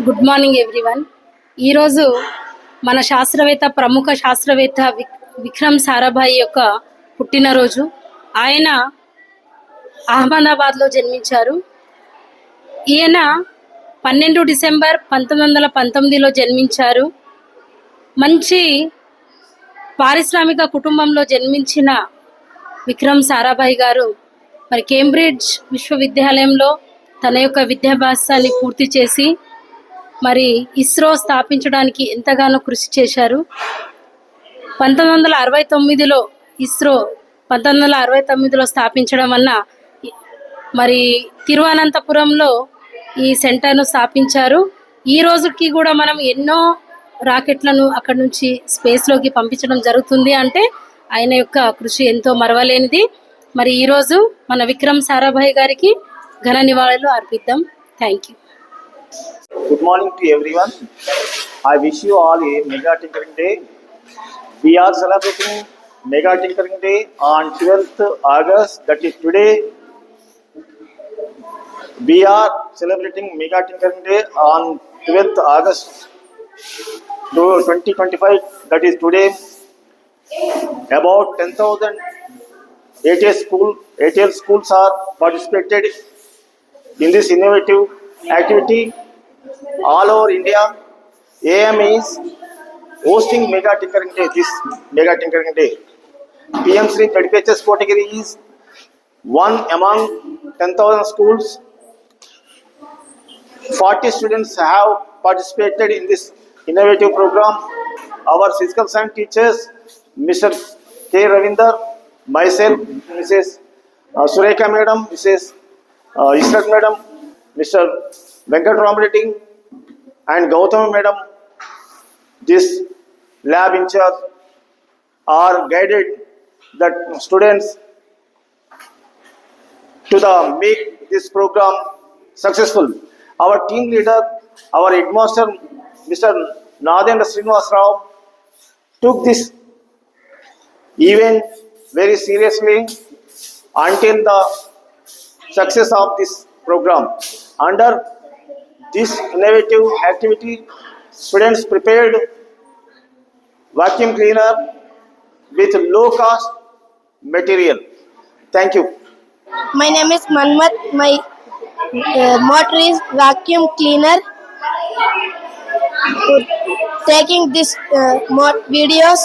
Good morning everyone. ఈరోజు మన ప్రముఖ శాస్త్రవేత్త విక్రమ్ సారాభాయ్ యొక్క పుట్టినరోజు. ఆయన అహ్మదాబాద్లో జన్మించారు. ఈయన 12 డిసెంబర్ 1919లో జన్మించారు. మంచి పారిశ్రామిక కుటుంబంలో జన్మించిన విక్రమ్ సారాభాయ్ గారు మరి కేంబ్రిడ్జ్ విశ్వవిద్యాలయంలో తన యొక్క విద్యాభ్యాసాన్ని పూర్తి చేసి మరి ఇస్రో స్థాపించడానికి ఎంతగానో కృషి చేశారు. 1969లో ఇస్రో 1969లో స్థాపించడం వలన మరి తిరువనంతపురంలో ఈ సెంటర్ను స్థాపించారు. ఈ రోజుకి కూడా మనం ఎన్నో రాకెట్లను అక్కడి నుంచి స్పేస్లోకి పంపించడం జరుగుతుంది. అంటే ఆయన యొక్క కృషి ఎంతో మరవలేనిది. మరి ఈరోజు మన విక్రమ్ సారాభాయ్ గారికి ఘన నివాళులు అర్పిద్దాం. Thank you. Good morning to everyone. I wish you all a Mega Tinkering Day. We are celebrating Mega Tinkering Day on 12th August. That is today. We are celebrating Mega Tinkering Day on 12th August 2025. That is today. About 10,000 ATL schools are participated in this innovative activity all over India. AM is hosting Mega Tinkering Day. This Mega Tinkering Day, PM Sri ZPHS category is one among 10,000 schools. 40 students have participated in this innovative program. Our physical science teachers, Mr. K. Ravinder, myself, Mrs. Surekha Madam, Mrs. Israt Madam, Mr. Venkat Ramreddy and Gautam Madam, this lab in charge, are guided the students to make this program successful. Our team leader, our headmaster, Mr. Nadendra Srinivas Rao, took this event very seriously until the success of this program. Under this innovative activity, students prepared vacuum cleaner with low cost material. Thank you. My name is Manmat. My motor is vacuum cleaner. Taking this videos,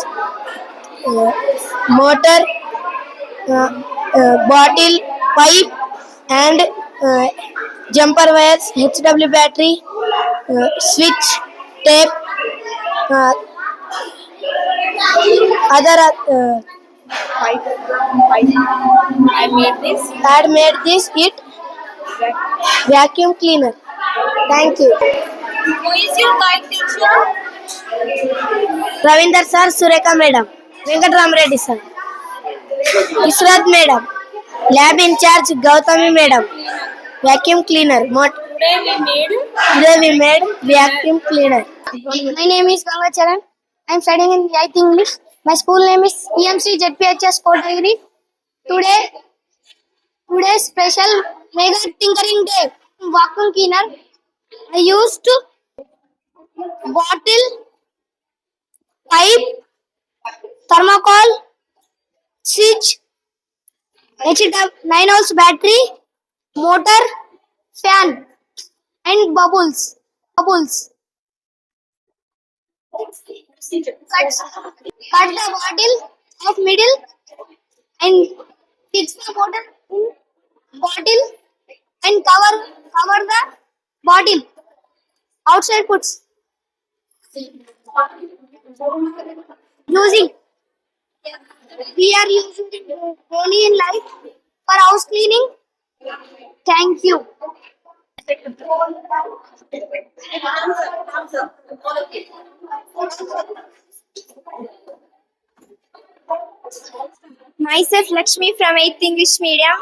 motor, bottle, pipe, and jumper wires, HW battery, switch, tape, other I made this it vacuum cleaner. Thank you. Who is your guide teacher? Ravinder sir, Surekha madam, Venkat Ramreddy sir, Israt madam, lab in charge Gautami madam, vacuum cleaner. Today we made vacuum cleaner. My name is Ganga Charan. I am studying in 8th English. My school name is PMC ZPHS Kotagiri. Today special Mega Tinkering Day. Vacuum cleaner. I used bottle, pipe, thermocol, switch, 9 volts battery, motor, fan, and bubbles. Cut the bottle of middle and fix the bottle in bottle and cover the bottle. Outside puts. We are using it only in life for house cleaning. Thank you. Myself Lakshmi from 8th English Medium.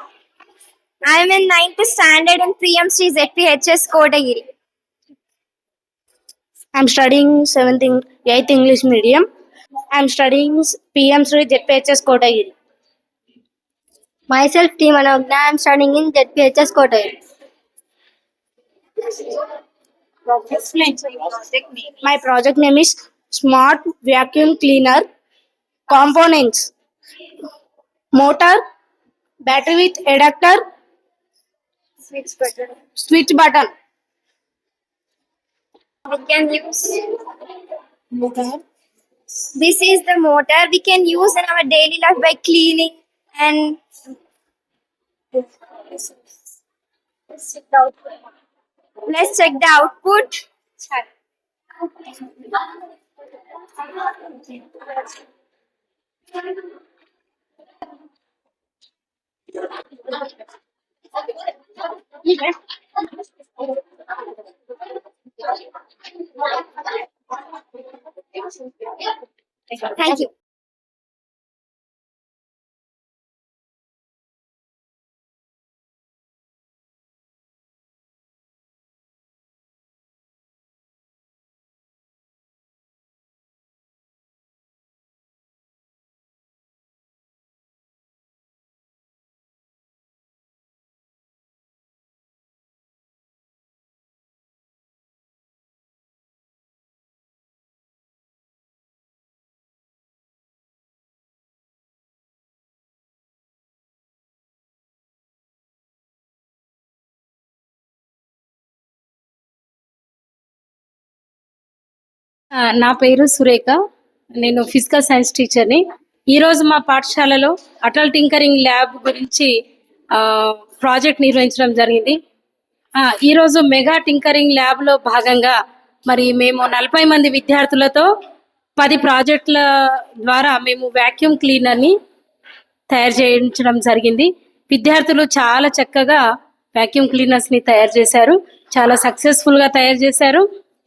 I am in 9th standard in PM Sri ZPHS Kotagiri. I am studying 8th English medium. I am studying PM Sri ZPHS Kotagiri. Myself T. Manogna. I am studying in ZPHS Kotagiri. Explain your project name. My project name is Smart Vacuum Cleaner. Components: motor, battery with adapter, Switch button. switch button. We can use. This is the motor we can use in our daily life by cleaning and. Let's check the output. Thank you. నా పేరు సురేఖ. నేను physical science టీచర్ని. ఈరోజు మా పాఠశాలలో Atal tinkering lab గురించి project నిర్వహించడం జరిగింది. ఈరోజు మెగా టింకరింగ్ ల్యాబ్లో భాగంగా మరి మేము 40 మంది విద్యార్థులతో 10 ప్రాజెక్టుల ద్వారా మేము వ్యాక్యూమ్ క్లీనర్ని తయారు చేయించడం జరిగింది. విద్యార్థులు చాలా చక్కగా వ్యాక్యూమ్ క్లీనర్స్ని తయారు చేశారు, చాలా సక్సెస్ఫుల్గా తయారు చేశారు.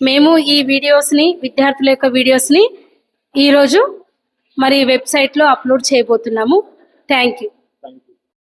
మేము ఈ వీడియోస్ని, విద్యార్థుల యొక్క వీడియోస్ని ఈరోజు మరి వెబ్సైట్లో అప్లోడ్ చేయబోతున్నాము. Thank you.